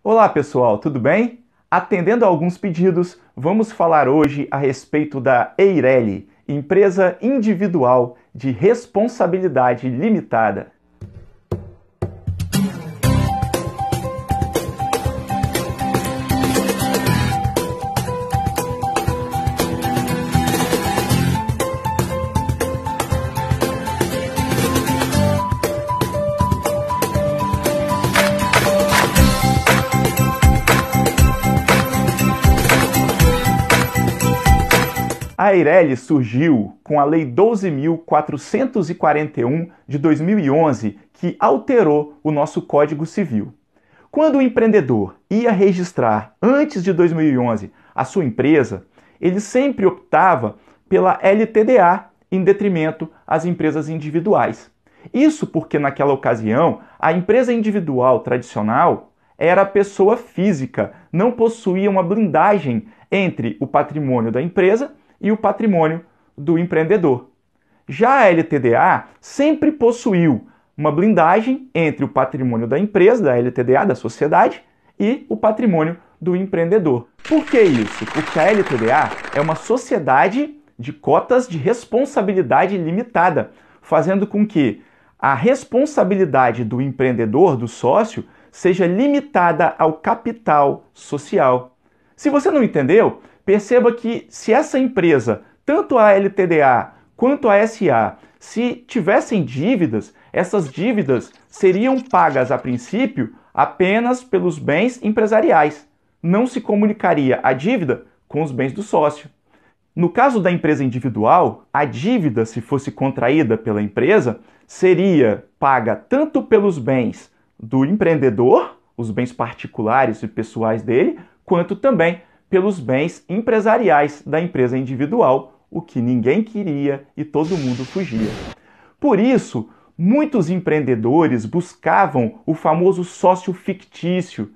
Olá pessoal, tudo bem? Atendendo a alguns pedidos, vamos falar hoje a respeito da Eireli, empresa individual de responsabilidade limitada. A Eireli surgiu com a Lei 12.441 de 2011, que alterou o nosso Código Civil. Quando o empreendedor ia registrar antes de 2011 a sua empresa, ele sempre optava pela LTDA em detrimento às empresas individuais. Isso porque naquela ocasião a empresa individual tradicional era pessoa física, não possuía uma blindagem entre o patrimônio da empresa e o patrimônio do empreendedor. Já a LTDA sempre possuiu uma blindagem entre o patrimônio da empresa, da LTDA, da sociedade, e o patrimônio do empreendedor. Por que isso? Porque a LTDA é uma sociedade de cotas de responsabilidade limitada, fazendo com que a responsabilidade do empreendedor, do sócio, seja limitada ao capital social. Se você não entendeu, perceba que se essa empresa, tanto a LTDA quanto a SA, se tivessem dívidas, essas dívidas seriam pagas a princípio apenas pelos bens empresariais. Não se comunicaria a dívida com os bens do sócio. No caso da empresa individual, a dívida, se fosse contraída pela empresa, seria paga tanto pelos bens do empreendedor, os bens particulares e pessoais dele, quanto também pelos bens empresariais da empresa individual, o que ninguém queria e todo mundo fugia. Por isso, muitos empreendedores buscavam o famoso sócio fictício,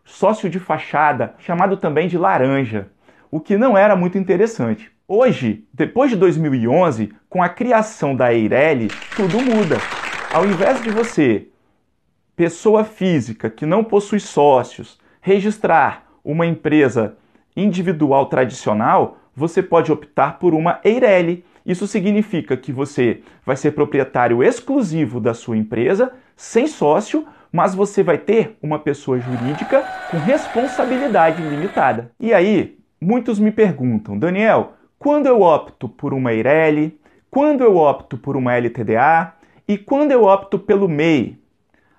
sócio de fachada, chamado também de laranja, o que não era muito interessante. Hoje, depois de 2011, com a criação da Eireli, tudo muda. Ao invés de você, pessoa física que não possui sócios, registrar uma empresa individual tradicional, você pode optar por uma Eireli. Isso significa que você vai ser proprietário exclusivo da sua empresa, sem sócio, mas você vai ter uma pessoa jurídica com responsabilidade limitada. E aí, muitos me perguntam, Daniel, quando eu opto por uma Eireli, quando eu opto por uma LTDA e quando eu opto pelo MEI?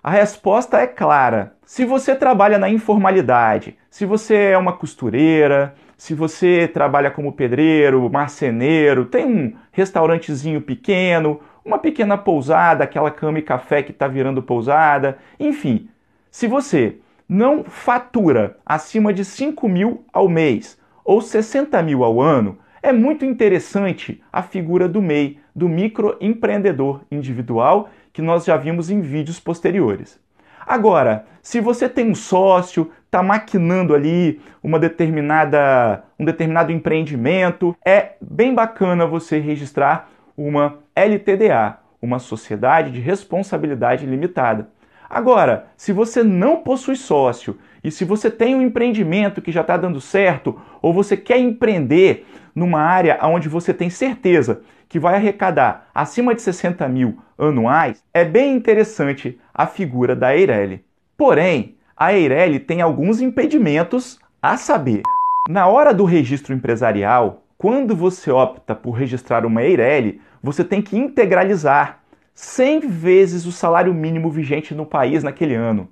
A resposta é clara. Se você trabalha na informalidade, se você é uma costureira, se você trabalha como pedreiro, marceneiro, tem um restaurantezinho pequeno, uma pequena pousada, aquela cama e café que está virando pousada, enfim, se você não fatura acima de 5 mil ao mês ou 60 mil ao ano, é muito interessante a figura do MEI, do microempreendedor individual, que nós já vimos em vídeos posteriores. Agora, se você tem um sócio, está maquinando ali um determinado empreendimento, é bem bacana você registrar uma LTDA, uma sociedade de responsabilidade limitada. Agora, se você não possui sócio e se você tem um empreendimento que já está dando certo ou você quer empreender numa área onde você tem certeza que vai arrecadar acima de 60 mil anuais, é bem interessante a figura da Eireli. Porém, a Eireli tem alguns impedimentos, a saber, na hora do registro empresarial, quando você opta por registrar uma Eireli, você tem que integralizar 100 vezes o salário mínimo vigente no país naquele ano.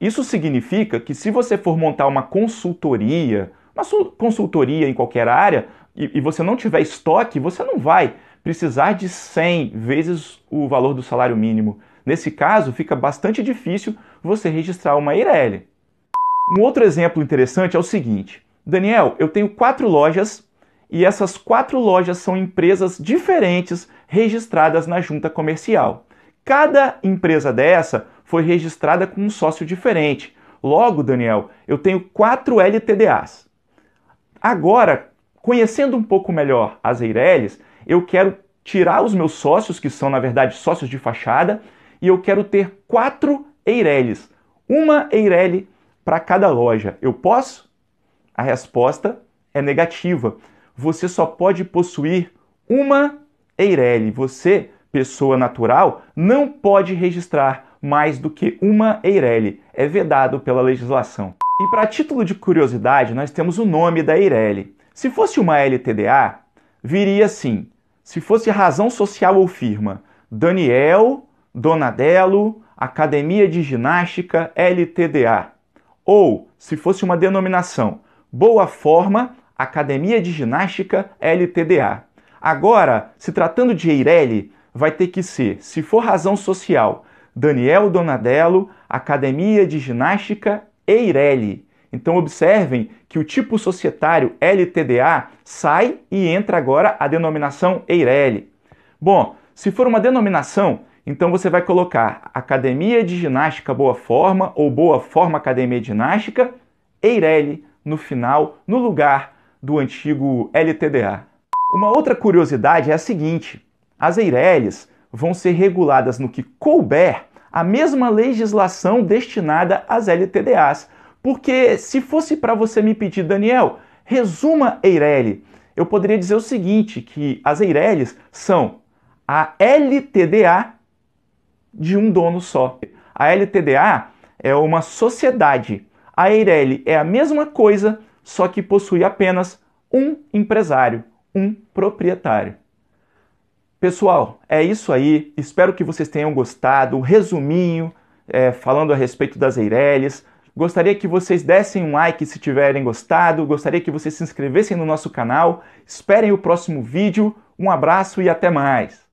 Isso significa que se você for montar uma consultoria em qualquer área, e você não tiver estoque, você não vai precisar de 100 vezes o valor do salário mínimo. Nesse caso, fica bastante difícil você registrar uma Eireli. Um outro exemplo interessante é o seguinte: Daniel, eu tenho 4 lojas e essas 4 lojas são empresas diferentes registradas na junta comercial. Cada empresa dessa foi registrada com um sócio diferente. Logo, Daniel, eu tenho 4 LTDAs. Agora, conhecendo um pouco melhor as Eirelis, eu quero tirar os meus sócios, que são, na verdade, sócios de fachada, e eu quero ter 4 Eirelis. Uma Eireli para cada loja. Eu posso? A resposta é negativa. Você só pode possuir uma Eireli. Você, pessoa natural, não pode registrar mais do que uma Eireli. É vedado pela legislação. E para título de curiosidade, nós temos o nome da Eireli. Se fosse uma LTDA, viria assim. Se fosse razão social ou firma, Daniel Donadelo, Academia de Ginástica LTDA. Ou, se fosse uma denominação, Boa Forma, Academia de Ginástica LTDA. Agora, se tratando de Eireli, vai ter que ser, se for razão social, Daniel Donadelo, Academia de Ginástica Eireli. Então observem que o tipo societário LTDA sai e entra agora a denominação Eireli. Bom, se for uma denominação, então você vai colocar Academia de Ginástica Boa Forma ou Boa Forma Academia de Ginástica Eireli no final, no lugar do antigo LTDA. Uma outra curiosidade é a seguinte: as Eirelis vão ser reguladas no que couber a mesma legislação destinada às LTDAs. Porque se fosse para você me pedir, Daniel, resuma Eireli, eu poderia dizer o seguinte, que as Eirelis são a LTDA de um dono só. A LTDA é uma sociedade. A Eireli é a mesma coisa, só que possui apenas um empresário, um proprietário. Pessoal, é isso aí. Espero que vocês tenham gostado. Um resuminho falando a respeito das Eirelis. Gostaria que vocês dessem um like se tiverem gostado. Gostaria que vocês se inscrevessem no nosso canal. Esperem o próximo vídeo. Um abraço e até mais!